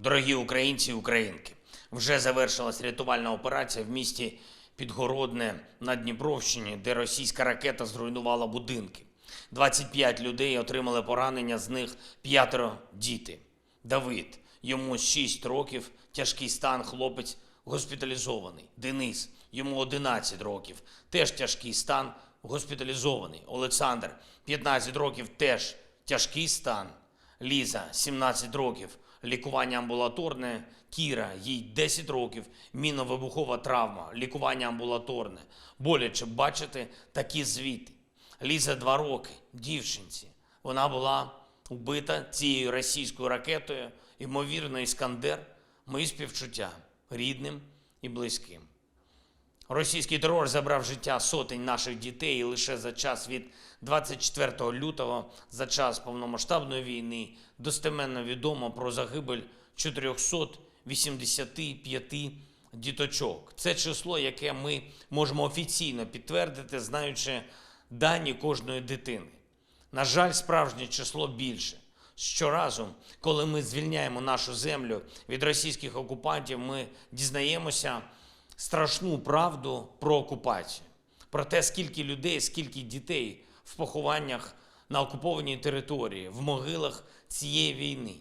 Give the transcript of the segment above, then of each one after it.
Дорогі українці і українки, вже завершилась рятувальна операція в місті Підгородне на Дніпровщині, де російська ракета зруйнувала будинки. 25 людей отримали поранення, з них 5 – діти. Давид, йому 6 років, тяжкий стан, хлопець госпіталізований. Денис, йому 11 років, теж тяжкий стан, госпіталізований. Олександр, 15 років, теж тяжкий стан. Ліза, 17 років, лікування амбулаторне. Кіра, їй 10 років, мінно-вибухова травма, лікування амбулаторне. Боляче бачити такі звіти. Ліза 2 роки, дівчинці. Вона була убита цією російською ракетою, ймовірно, «Іскандер». Мої співчуття рідним і близьким. Російський терор забрав життя сотень наших дітей, і лише за час від 24 лютого, за час повномасштабної війни, достеменно відомо про загибель 485 діточок. Це число, яке ми можемо офіційно підтвердити, знаючи дані кожної дитини. На жаль, справжнє число більше. Щоразу, коли ми звільняємо нашу землю від російських окупантів, ми дізнаємося страшну правду про окупацію. Про те, скільки людей, скільки дітей в похованнях на окупованій території, в могилах цієї війни,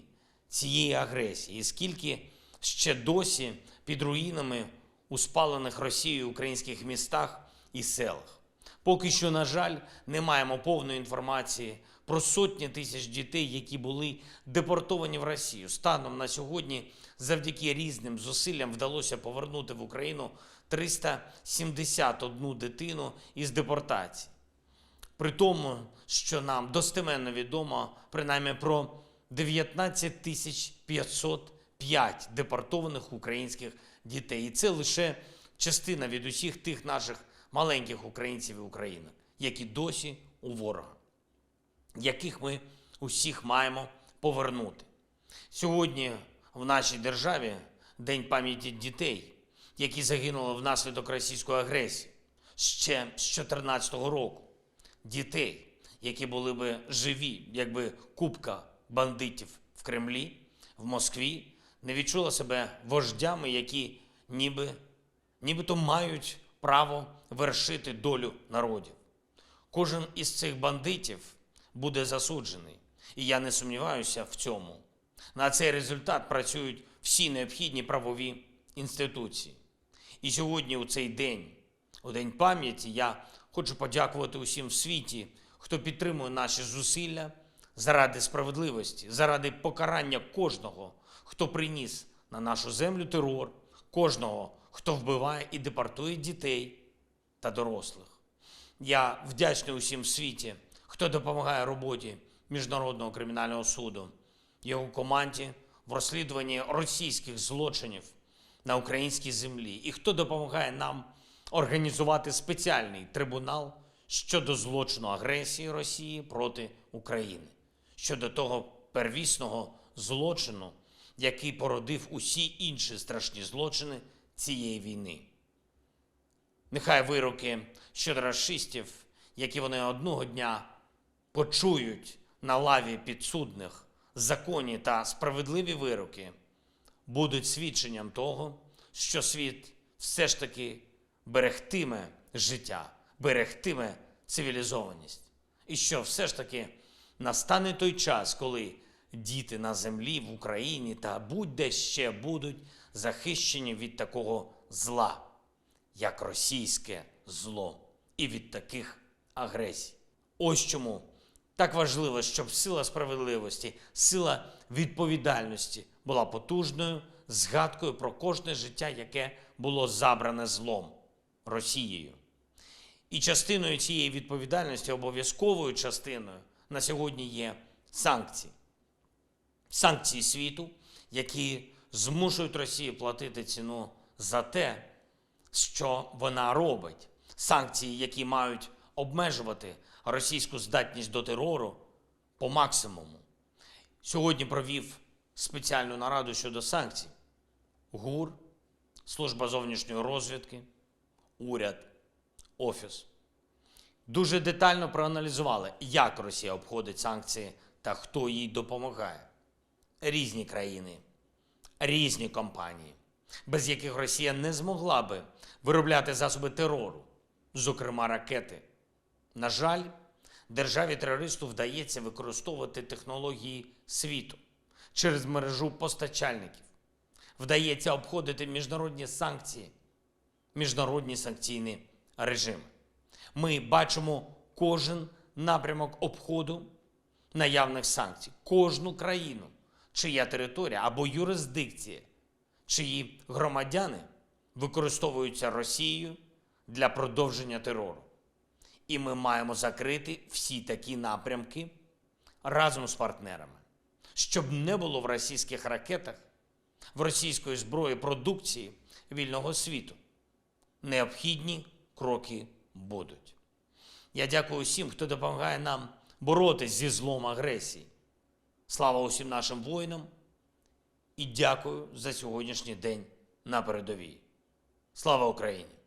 цієї агресії. І скільки ще досі під руїнами у спалених Росією українських містах і селах. Поки що, на жаль, не маємо повної інформації про сотні тисяч дітей, які були депортовані в Росію. Станом на сьогодні, завдяки різним зусиллям, вдалося повернути в Україну 371 дитину із депортації. При тому, що нам достеменно відомо принаймні про 19 505 депортованих українських дітей. І це лише частина від усіх тих наших маленьких українців і українок, які досі у ворога, яких ми усіх маємо повернути. Сьогодні в нашій державі День пам'яті дітей, які загинули внаслідок російської агресії ще з 2014 року. Дітей, які були би живі, якби купка бандитів в Кремлі, в Москві не відчула себе вождями, які нібито мають право вершити долю народів. Кожен із цих бандитів буде засуджений. І я не сумніваюся в цьому. На цей результат працюють всі необхідні правові інституції. І сьогодні у цей день, у День пам'яті, я хочу подякувати усім в світі, хто підтримує наші зусилля заради справедливості, заради покарання кожного, хто приніс на нашу землю терор, кожного, хто вбиває і депортує дітей та дорослих. Я вдячний усім в світі, хто допомагає роботі Міжнародного кримінального суду, його команді в розслідуванні російських злочинів на українській землі і хто допомагає нам організувати спеціальний трибунал щодо злочину агресії Росії проти України, щодо того первісного злочину, який породив усі інші страшні злочини цієї війни. Нехай вироки щодо рашистів, які вони одного дня почують на лаві підсудних, законні та справедливі вироки, будуть свідченням того, що світ все ж таки берегтиме життя, берегтиме цивілізованість. І що все ж таки настане той час, коли діти на землі, в Україні та будь-де ще будуть захищені від такого зла, як російське зло, і від таких агресій. Ось чому так важливо, щоб сила справедливості, сила відповідальності була потужною згадкою про кожне життя, яке було забране злом Росією. І частиною цієї відповідальності, обов'язковою частиною, на сьогодні є санкції. Санкції світу, які змушують Росію платити ціну за те, що вона робить. Санкції, які мають обмежувати російську здатність до терору по максимуму. Сьогодні провів спеціальну нараду щодо санкцій. ГУР, Служба зовнішньої розвідки, уряд, офіс. Дуже детально проаналізували, як Росія обходить санкції та хто їй допомагає. Різні країни, різні компанії, без яких Росія не змогла би виробляти засоби терору, зокрема ракети. На жаль, державі-терористу вдається використовувати технології світу через мережу постачальників. Вдається обходити міжнародні санкції, міжнародні санкційні режими. Ми бачимо кожен напрямок обходу наявних санкцій, кожну країну, чия територія або юрисдикція, чиї громадяни використовуються Росією для продовження терору. І ми маємо закрити всі такі напрямки разом з партнерами, щоб не було в російських ракетах, в російської зброї, продукції вільного світу. Необхідні кроки будуть. Я дякую усім, хто допомагає нам боротись зі злом агресії. Слава усім нашим воїнам і дякую за сьогоднішній день на передовій. Слава Україні!